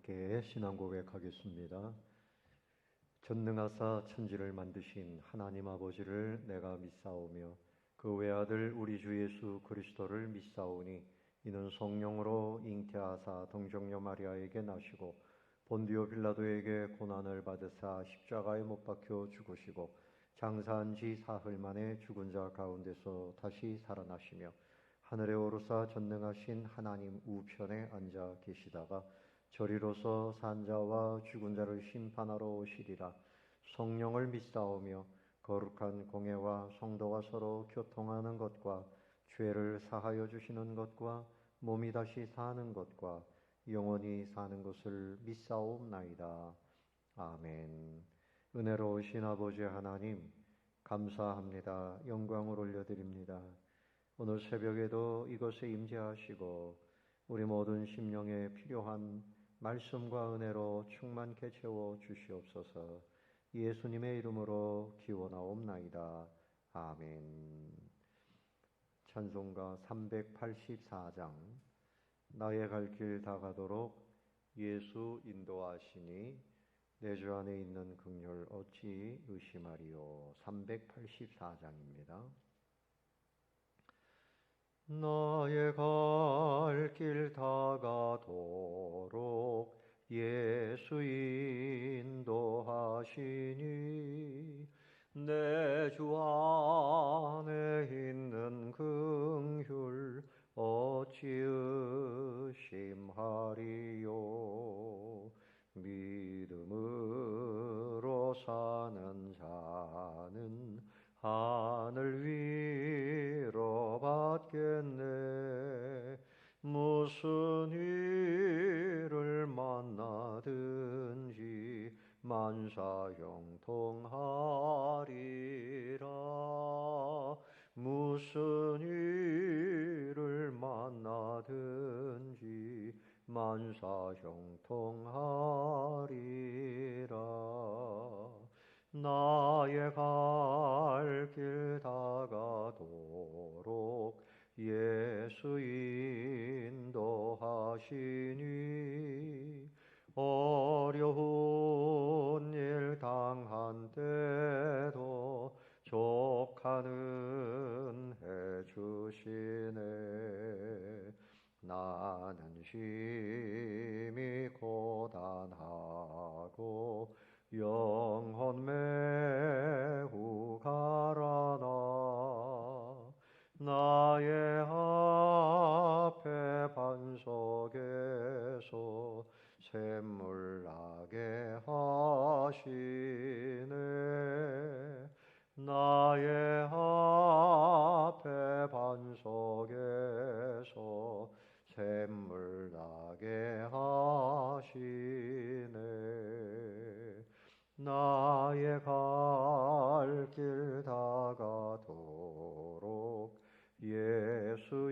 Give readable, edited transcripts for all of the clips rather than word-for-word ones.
함께 신앙 고백하겠습니다. 전능하사 천지를 만드신 하나님 아버지를 내가 믿사오며 그 외아들 우리 주 예수 그리스도를 믿사오니 이는 성령으로 잉태하사 동정녀 마리아에게 나시고 본디오 빌라도에게 고난을 받으사 십자가에 못 박혀 죽으시고 장사한 지 사흘 만에 죽은 자 가운데서 다시 살아나시며 하늘에 오르사 전능하신 하나님 우편에 앉아 계시다가 저리로서 산자와 죽은 자를 심판하러 오시리라. 성령을 믿사오며 거룩한 공회와 성도가 서로 교통하는 것과 죄를 사하여 주시는 것과 몸이 다시 사는 것과 영원히 사는 것을 믿사옵나이다. 아멘. 은혜로우신 아버지 하나님, 감사합니다. 영광을 올려드립니다. 오늘 새벽에도 이것에 임재하시고 우리 모든 심령에 필요한 말씀과 은혜로 충만케 채워 주시옵소서. 예수님의 이름으로 기원하옵나이다. 아멘. 찬송가 384장 나의 갈 길 다가도록 예수 인도하시니 내 주 안에 있는 긍휼 어찌 의심하리요. 384장입니다. 나의 갈 길 다가도록 예수 인도하시니 내 주 안에 있는 긍휼 어찌 의심하리요. 믿음으로 사는 자는 하늘 위로 받겠네. 무슨 일을 만나든지 만사형통하리라. 무슨 일을 만나든지 만사형통하리라. 나의 갈 길 다가도록 예수 인도하시니 어려운 일 당한 때도 족하는 해주시네. 나는 심히 고단하고 영혼 매우 가라나. 나의 앞에 반석에서 샘물 나게 하시네. 나의 앞에 반석에서 샘물 나게 하시네. 나의 갈 길 다가도록 예수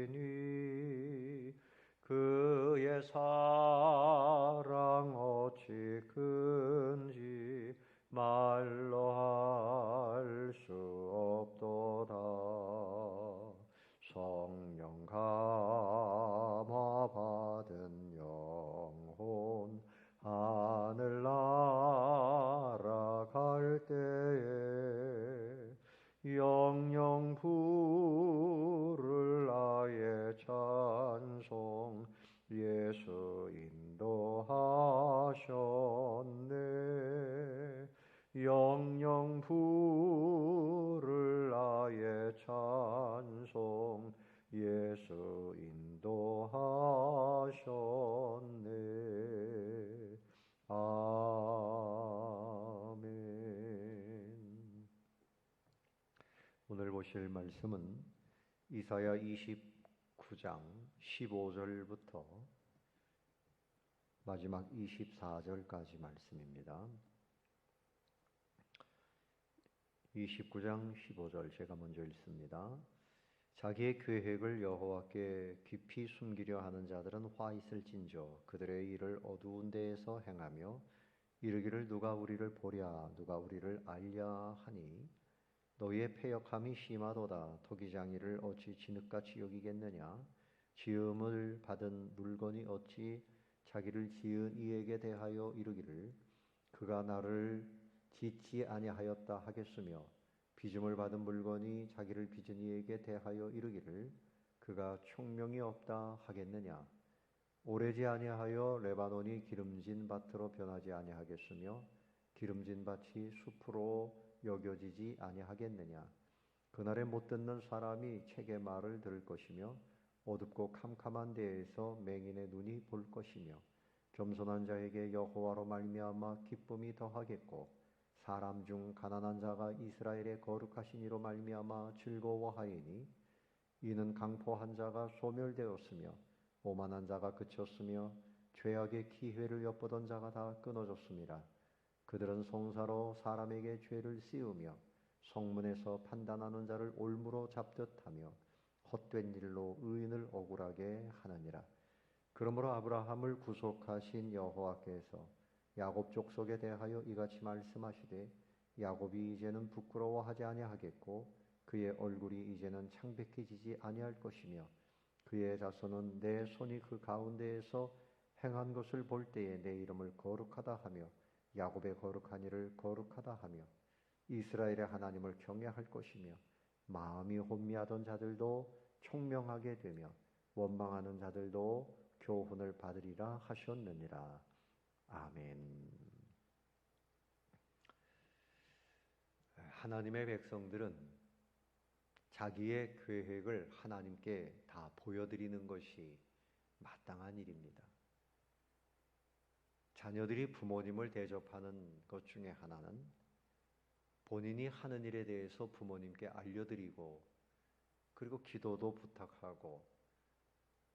인도하시니 그의 사랑 어찌 큰지 말로 할 수 없도다. 성령 감화 받은 영혼 하늘 날아갈 때에 영영 부를 나의 찬송 예수 인도하셨네. 영영 부를 나의 찬송 예수 인도하셨네. 아멘. 오늘 보실 말씀은 이사야 29장 15절부터 마지막 24절까지 말씀입니다. 29장 15절 제가 먼저 읽습니다. 자기의 계획을 여호와께 깊이 숨기려 하는 자들은 화 있을진저 그들의 일을 어두운 데에서 행하며 이르기를 누가 우리를 보랴 누가 우리를 알랴 하니 너희의 패역함이 심하도다. 토기장이를 어찌 진흙같이 여기겠느냐. 지음을 받은 물건이 어찌 자기를 지은 이에게 대하여 이르기를 그가 나를 짓지 아니하였다 하겠으며 빚음을 받은 물건이 자기를 빚은 이에게 대하여 이르기를 그가 총명이 없다 하겠느냐. 오래지 아니하여 레바논이 기름진 밭으로 변하지 아니하겠으며 기름진 밭이 숲으로 여겨지지 아니하겠느냐. 그날에 못 듣는 사람이 책의 말을 들을 것이며 어둡고 캄캄한 데에서 맹인의 눈이 볼 것이며 겸손한 자에게 여호와로 말미암아 기쁨이 더하겠고 사람 중 가난한 자가 이스라엘의 거룩하신 이로 말미암아 즐거워하리니 이는 강포한 자가 소멸되었으며 오만한 자가 그쳤으며 죄악의 기회를 엿보던 자가 다 끊어졌습니다. 그들은 송사로 사람에게 죄를 씌우며 성문에서 판단하는 자를 올무로 잡듯 하며 헛된 일로 의인을 억울하게 하느니라. 그러므로 아브라함을 구속하신 여호와께서 야곱 족속에 대하여 이같이 말씀하시되 야곱이 이제는 부끄러워하지 아니하겠고 그의 얼굴이 이제는 창백해지지 아니할 것이며 그의 자손은 내 손이 그 가운데에서 행한 것을 볼 때에 내 이름을 거룩하다 하며 야곱의 거룩한 이를 거룩하다 하며 이스라엘의 하나님을 경외할 것이며 마음이 혼미하던 자들도 총명하게 되며 원망하는 자들도 교훈을 받으리라 하셨느니라. 아멘. 하나님의 백성들은 자기의 계획을 하나님께 다 보여드리는 것이 마땅한 일입니다. 자녀들이 부모님을 대접하는 것 중에 하나는 본인이 하는 일에 대해서 부모님께 알려드리고 그리고 기도도 부탁하고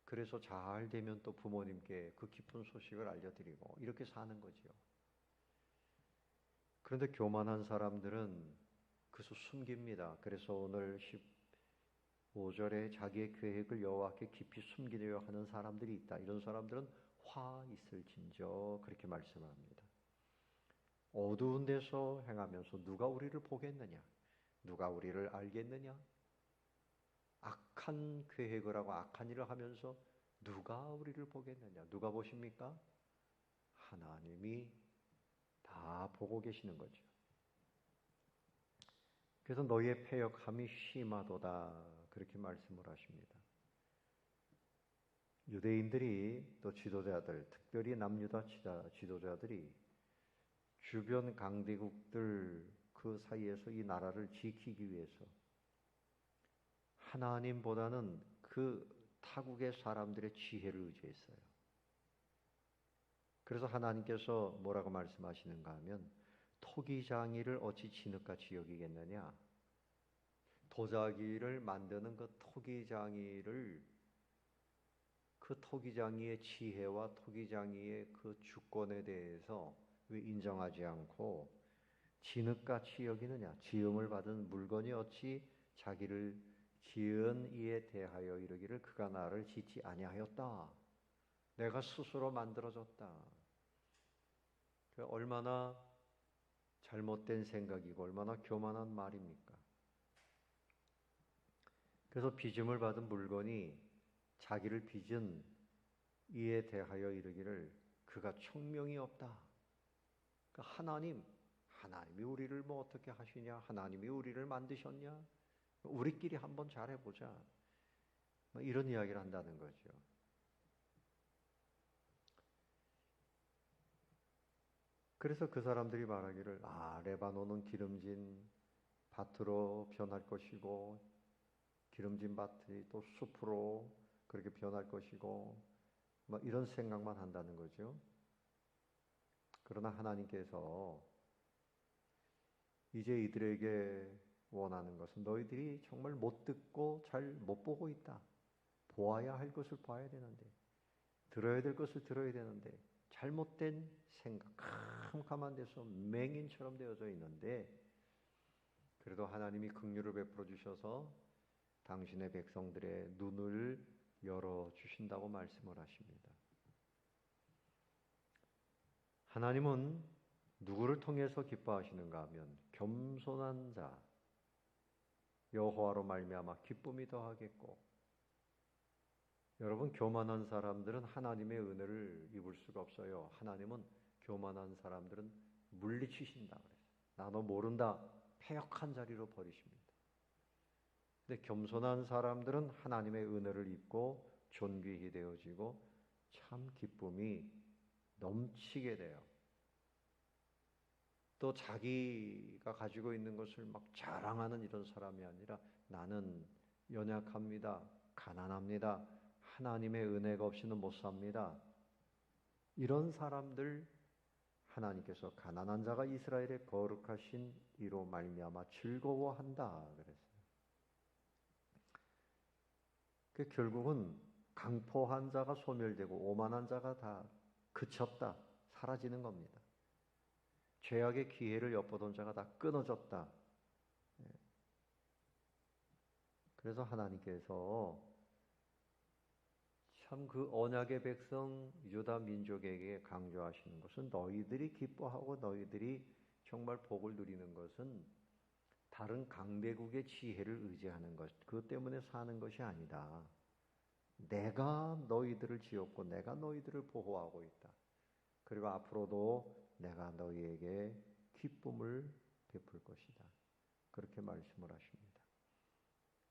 그래서 잘 되면 또 부모님께 그 기쁜 소식을 알려드리고 이렇게 사는 거지요. 그런데 교만한 사람들은 그것을 숨깁니다. 그래서 오늘 15절에 자기의 계획을 여호와께 깊이 숨기려 하는 사람들이 있다. 이런 사람들은 화 있을진저 그렇게 말씀합니다. 어두운 데서 행하면서 누가 우리를 보겠느냐? 누가 우리를 알겠느냐? 악한 계획을 하고 악한 일을 하면서 누가 우리를 보겠느냐? 누가 보십니까? 하나님이 다 보고 계시는 거죠. 그래서 너희의 패역함이 심하도다 그렇게 말씀을 하십니다. 유대인들이 또 지도자들, 특별히 남유다 지도자들이 주변 강대국들 그 사이에서 이 나라를 지키기 위해서 하나님보다는 그 타국의 사람들의 지혜를 의지했어요. 그래서 하나님께서 뭐라고 말씀하시는가 하면 토기장이를 어찌 진흙같이 여기겠느냐. 도자기를 만드는 그 토기장이의 지혜와 토기장이의 그 주권에 대해서 왜 인정하지 않고 진흙같이 여기느냐. 지음을 받은 물건이 어찌 자기를 지은 이에 대하여 이르기를 그가 나를 짓지 아니하였다. 내가 스스로 만들어졌다. 얼마나 잘못된 생각이고 얼마나 교만한 말입니까? 그래서 빚음을 받은 물건이 자기를 빚은 이에 대하여 이르기를 그가 총명이 없다. 그러니까 하나님이 우리를 뭐 어떻게 하시냐? 하나님이 우리를 만드셨냐? 우리끼리 한번 잘해보자. 이런 이야기를 한다는 거죠. 그래서 그 사람들이 말하기를 레바논은 기름진 밭으로 변할 것이고 기름진 밭이 또 숲으로 그렇게 변할 것이고 이런 생각만 한다는 거죠. 그러나 하나님께서 이제 이들에게 원하는 것은 너희들이 정말 못 듣고 잘 못 보고 있다. 보아야 할 것을 봐야 되는데 들어야 될 것을 들어야 되는데 잘못된 생각, 캄캄한 데서 맹인처럼 되어져 있는데 그래도 하나님이 긍휼을 베풀어 주셔서 당신의 백성들의 눈을 열어주신다고 말씀을 하십니다. 하나님은 누구를 통해서 기뻐하시는가 하면 겸손한 자, 여호와로 말미암아 기쁨이 더하겠고 여러분, 교만한 사람들은 하나님의 은혜를 입을 수가 없어요. 하나님은 교만한 사람들은 물리치신다 그랬어요. 나 너 모른다. 폐역한 자리로 버리십니다. 근데 겸손한 사람들은 하나님의 은혜를 입고 존귀히 되어지고 참 기쁨이 넘치게 돼요. 또 자기가 가지고 있는 것을 막 자랑하는 이런 사람이 아니라 나는 연약합니다. 가난합니다. 하나님의 은혜가 없이는 못 삽니다. 이런 사람들 하나님께서 가난한 자가 이스라엘의 거룩하신 이로 말미암아 즐거워한다 그랬어요. 그 결국은 강포한 자가 소멸되고 오만한 자가 다 그쳤다, 사라지는 겁니다. 죄악의 기회를 엿보던 자가 다 끊어졌다. 그래서 하나님께서 참 그 언약의 백성 유다 민족에게 강조하시는 것은 너희들이 기뻐하고 너희들이 정말 복을 누리는 것은 다른 강대국의 지혜를 의지하는 것, 그것 때문에 사는 것이 아니다. 내가 너희들을 지었고 내가 너희들을 보호하고 있다. 그리고 앞으로도 내가 너희에게 기쁨을 베풀 것이다. 그렇게 말씀을 하십니다.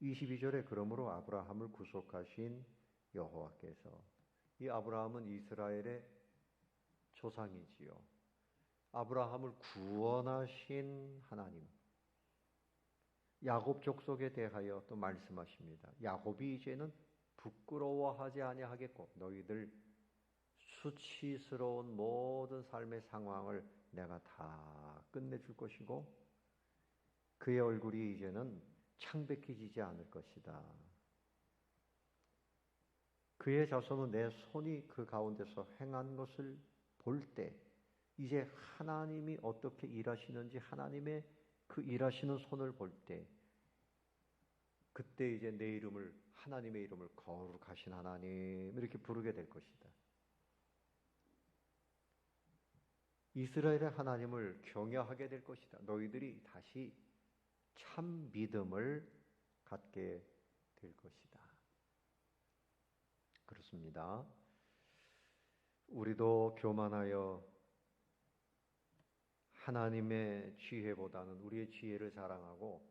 22절에 그러므로 아브라함을 구속하신 여호와께서, 이 아브라함은 이스라엘의 조상이지요. 아브라함을 구원하신 하나님, 야곱 족속에 대하여 또 말씀하십니다. 야곱이 이제는 부끄러워하지 아니하겠고 너희들 수치스러운 모든 삶의 상황을 내가 다 끝내줄 것이고 그의 얼굴이 이제는 창백해지지 않을 것이다. 그의 자손은 내 손이 그 가운데서 행한 것을 볼 때 이제 하나님이 어떻게 일하시는지 하나님의 그 일하시는 손을 볼 때 그때 이제 내 이름을, 하나님의 이름을 거룩하신 하나님 이렇게 부르게 될 것이다. 이스라엘의 하나님을 경외하게 될 것이다. 너희들이 다시 참 믿음을 갖게 될 것이다. 그렇습니다. 우리도 교만하여 하나님의 지혜보다는 우리의 지혜를 자랑하고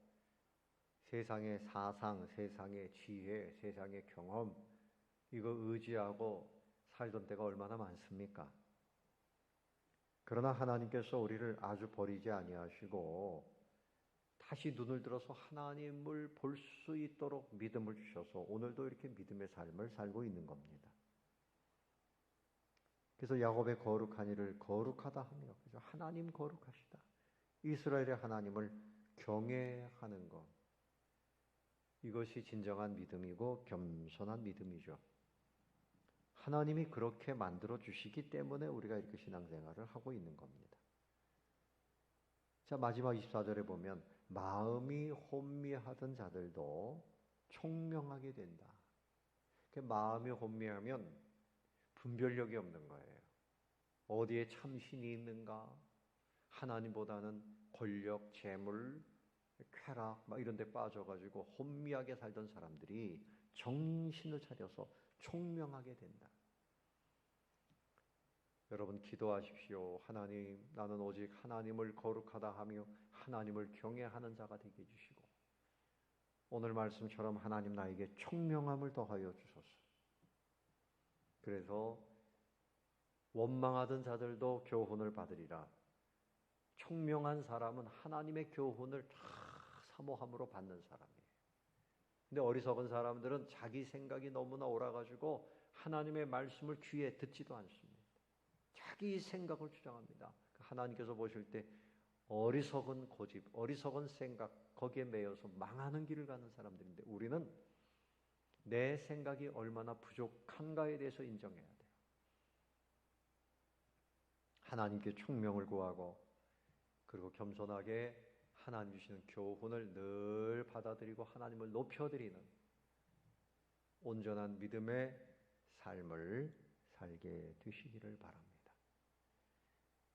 세상의 사상, 세상의 지혜, 세상의 경험 이거 의지하고 살던 때가 얼마나 많습니까? 그러나 하나님께서 우리를 아주 버리지 아니하시고 다시 눈을 들어서 하나님을 볼 수 있도록 믿음을 주셔서 오늘도 이렇게 믿음의 삶을 살고 있는 겁니다. 그래서 야곱의 거룩한 이를 거룩하다 하며, 그래서 하나님 거룩하시다. 이스라엘의 하나님을 경외하는 것. 이것이 진정한 믿음이고 겸손한 믿음이죠. 하나님이 그렇게 만들어 주시기 때문에 우리가 이렇게 신앙생활을 하고 있는 겁니다. 자, 마지막 24절에 보면 마음이 혼미하던 자들도 총명하게 된다. 마음이 혼미하면 분별력이 없는 거예요. 어디에 참신이 있는가? 하나님보다는 권력, 재물, 쾌락 막 이런 데 빠져가지고 혼미하게 살던 사람들이 정신을 차려서 총명하게 된다. 여러분 기도하십시오. 하나님, 나는 오직 하나님을 거룩하다 하며 하나님을 경외하는 자가 되게 해주시고 오늘 말씀처럼 하나님 나에게 총명함을 더하여 주소서. 그래서 원망하던 자들도 교훈을 받으리라. 총명한 사람은 하나님의 교훈을 다 사모함으로 받는 사람이에요. 근데 어리석은 사람들은 자기 생각이 너무나 옳아가지고 하나님의 말씀을 귀에 듣지도 않습니다. 자기 생각을 주장합니다. 하나님께서 보실 때 어리석은 고집, 어리석은 생각 거기에 매여서 망하는 길을 가는 사람들인데 우리는 내 생각이 얼마나 부족한가에 대해서 인정해야 돼요. 하나님께 총명을 구하고 그리고 겸손하게 하나님 주시는 교훈을 늘 받아들이고 하나님을 높여드리는 온전한 믿음의 삶을 살게 되시기를 바랍니다.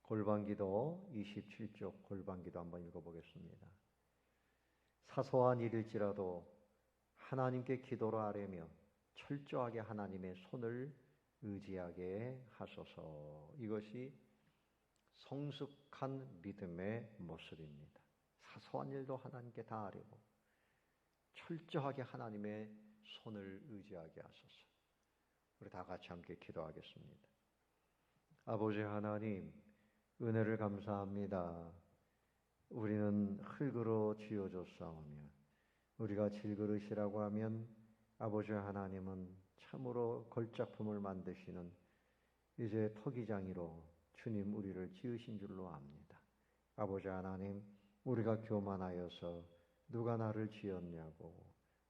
골방기도 27쪽 골방기도 한번 읽어보겠습니다. 사소한 일일지라도 하나님께 기도를 아뢰며 철저하게 하나님의 손을 의지하게 하소서. 이것이 성숙한 믿음의 모습입니다. 사소한 일도 하나님께 다 아뢰고 철저하게 하나님의 손을 의지하게 하소서. 우리 다 같이 함께 기도하겠습니다. 아버지 하나님, 은혜를 감사합니다. 우리는 흙으로 지어졌사오며 우리가 질그릇이라고 하면 아버지 하나님은 참으로 걸작품을 만드시는 이제 토기장이로 주님 우리를 지으신 줄로 압니다. 아버지 하나님, 우리가 교만하여서 누가 나를 지었냐고,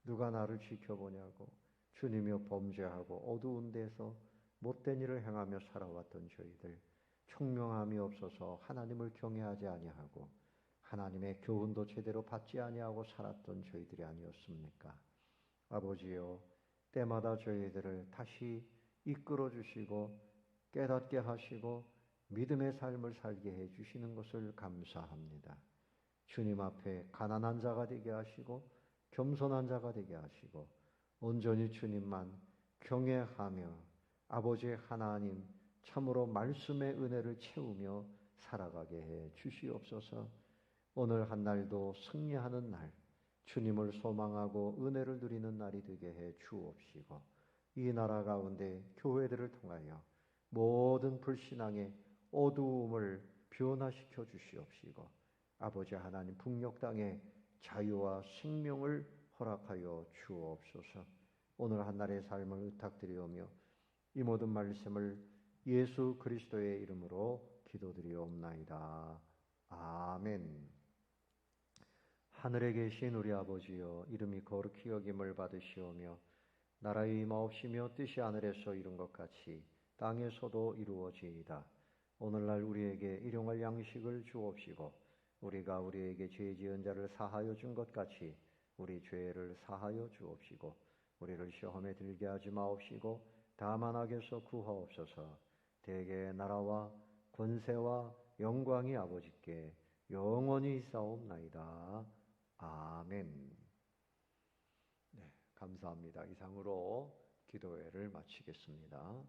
누가 나를 지켜보냐고 주님이여 범죄하고 어두운 데서 못된 일을 행하며 살아왔던 저희들, 총명함이 없어서 하나님을 경외하지 아니하고 하나님의 교훈도 제대로 받지 아니하고 살았던 저희들이 아니었습니까? 아버지여, 때마다 저희들을 다시 이끌어 주시고 깨닫게 하시고 믿음의 삶을 살게 해 주시는 것을 감사합니다. 주님 앞에 가난한 자가 되게 하시고 겸손한 자가 되게 하시고 온전히 주님만 경외하며 아버지 하나님 참으로 말씀의 은혜를 채우며 살아가게 해 주시옵소서. 오늘 한 날도 승리하는 날, 주님을 소망하고 은혜를 누리는 날이 되게 해 주옵시고 이 나라 가운데 교회들을 통하여 모든 불신앙의 어두움을 변화시켜 주시옵시고 아버지 하나님 북녘 땅에 자유와 생명을 허락하여 주옵소서. 오늘 한 날의 삶을 의탁드리오며 이 모든 말씀을 예수 그리스도의 이름으로 기도드리옵나이다. 아멘. 하늘에 계신 우리 아버지여, 이름이 거룩히 여김을 받으시오며 나라의 임하옵시며 뜻이 하늘에서 이룬 것 같이 땅에서도 이루어지이다. 오늘날 우리에게 일용할 양식을 주옵시고 우리가 우리에게 죄 지은 자를 사하여 준 것 같이 우리 죄를 사하여 주옵시고 우리를 시험에 들게 하지 마옵시고 다만 악에서 구하옵소서. 대개 나라와 권세와 영광이 아버지께 영원히 있사옵나이다. 아멘. 네, 감사합니다. 이상으로 기도회를 마치겠습니다.